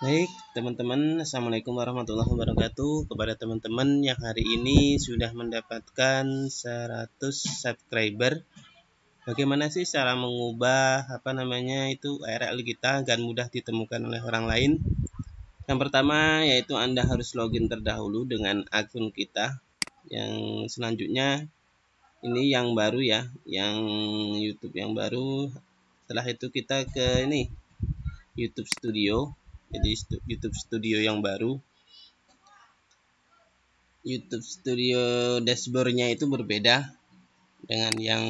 Baik, teman-teman, Assalamualaikum warahmatullahi wabarakatuh. Kepada teman-teman yang hari ini sudah mendapatkan 100 subscriber, bagaimana sih cara mengubah URL kita agar mudah ditemukan oleh orang lain? Yang pertama yaitu Anda harus login terdahulu dengan akun kita. Yang selanjutnya ini yang baru ya, yang YouTube yang baru. Setelah itu kita ke YouTube Studio. Jadi YouTube Studio yang baru. YouTube Studio dashboardnya itu berbeda dengan yang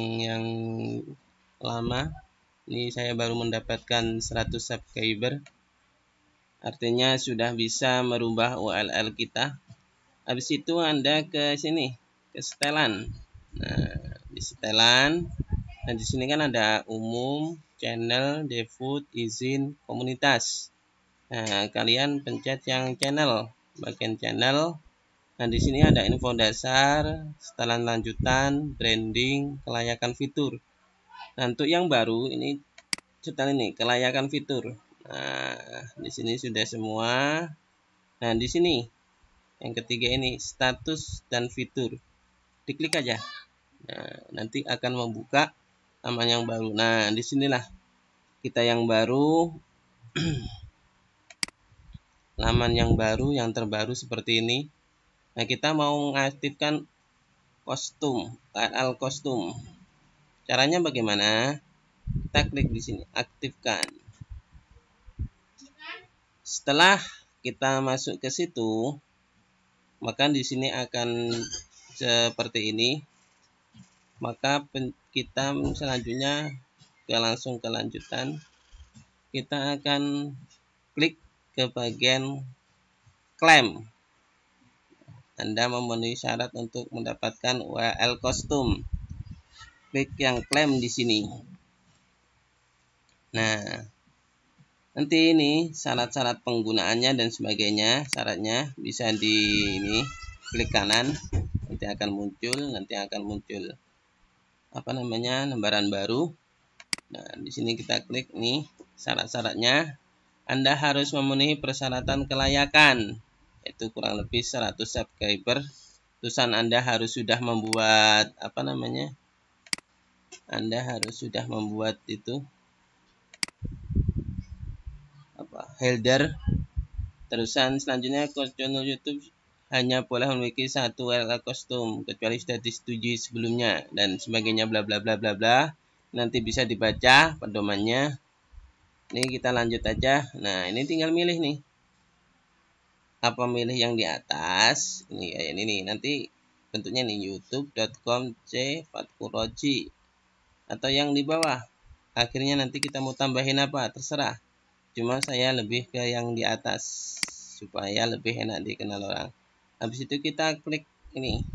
lama. Ini saya baru mendapatkan 100 subscriber. Artinya sudah bisa merubah URL kita. Habis itu Anda ke sini, ke setelan. Nah, di setelan. Nah, di sini kan ada umum, channel, default, izin, komunitas. Nah, kalian pencet yang channel, bagian channel. Nah, di sini ada info dasar, setelan lanjutan, branding, kelayakan fitur. Nah, untuk yang baru ini setelan ini kelayakan fitur. Nah, di sini sudah semua. Nah, di sini yang ketiga ini status dan fitur. Diklik aja. Nah, nanti akan membuka halaman yang baru. Nah, disinilah kita yang baru. Laman yang baru, yang terbaru seperti ini. Nah, kita mau mengaktifkan URL kostum. Caranya bagaimana? Kita klik di sini, aktifkan. Setelah kita masuk ke situ, maka di sini akan seperti ini. Maka kita selanjutnya langsung ke lanjutan. Kita akan klik ke bagian klaim. Anda memenuhi syarat untuk mendapatkan URL kostum. Klik yang klaim di sini. Nah, nanti ini syarat-syarat penggunaannya dan sebagainya. Syaratnya bisa di ini klik kanan, nanti akan muncul lembaran baru. Nah, di sini kita klik nih syarat-syaratnya. Anda harus memenuhi persyaratan kelayakan, yaitu kurang lebih 100 subscriber. Tulisan Anda harus sudah membuat itu header. Terusan selanjutnya channel YouTube hanya boleh memiliki satu URL kostum kecuali sudah disetujui sebelumnya dan sebagainya, bla bla bla bla bla. Nanti bisa dibaca pedomannya. Ini kita lanjut aja. Nah, ini tinggal milih nih. Apa milih yang di atas? Ini kayak ini. Nanti bentuknya nih youtube.com/fatkuroji. Atau yang di bawah. Akhirnya nanti kita mau tambahin apa? Terserah. Cuma saya lebih ke yang di atas supaya lebih enak dikenal orang. Habis itu kita klik ini.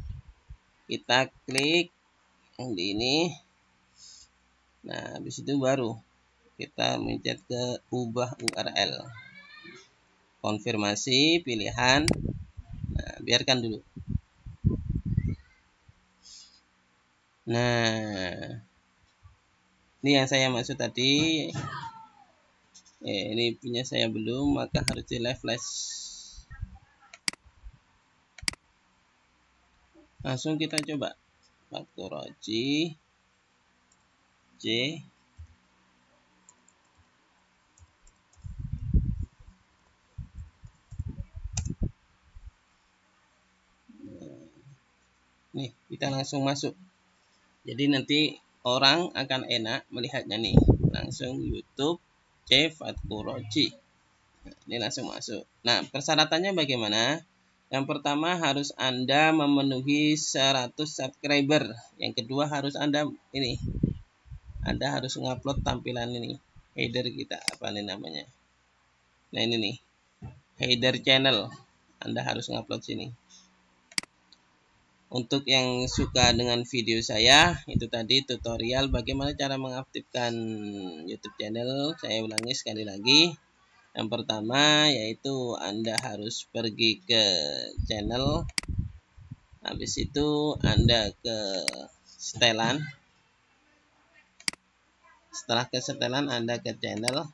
Kita klik yang di ini. Nah, habis itu baru kita mencet ke ubah URL. Konfirmasi pilihan. Nah, biarkan dulu. Nah, ini yang saya maksud tadi. Ini punya saya belum, maka harus di live flash. Langsung kita coba Fatkuroji J. Nih, kita langsung masuk. Jadi nanti orang akan enak melihatnya nih. Langsung YouTube C Fatkuroji. Nah, ini langsung masuk. Nah, persyaratannya bagaimana? Yang pertama harus Anda memenuhi 100 subscriber. Yang kedua harus Anda harus ngupload tampilan ini. Header kita, apa nih namanya? Nah, ini nih. Header channel. Anda harus ngupload sini. Untuk yang suka dengan video saya, itu tadi tutorial bagaimana cara mengaktifkan YouTube channel. Saya ulangi sekali lagi. Yang pertama yaitu Anda harus pergi ke channel. Habis itu Anda ke setelan. Setelah ke setelan Anda ke channel.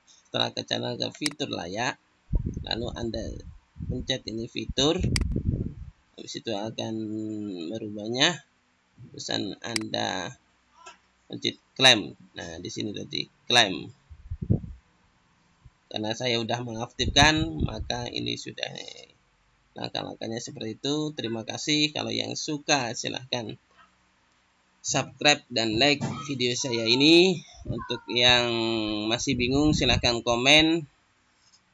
Setelah ke channel ke fitur layak. lalu Anda pencet ini fitur, habis itu akan merubahnya, terus Anda pencet klaim. Nah, di sini tadi klaim. Karena saya sudah mengaktifkan, maka ini sudah langkah-langkahnya seperti itu. Terima kasih. Kalau yang suka silahkan subscribe dan like video saya ini. Untuk yang masih bingung silahkan komen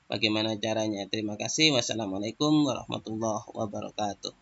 bagaimana caranya. Terima kasih. Wassalamualaikum warahmatullahi wabarakatuh.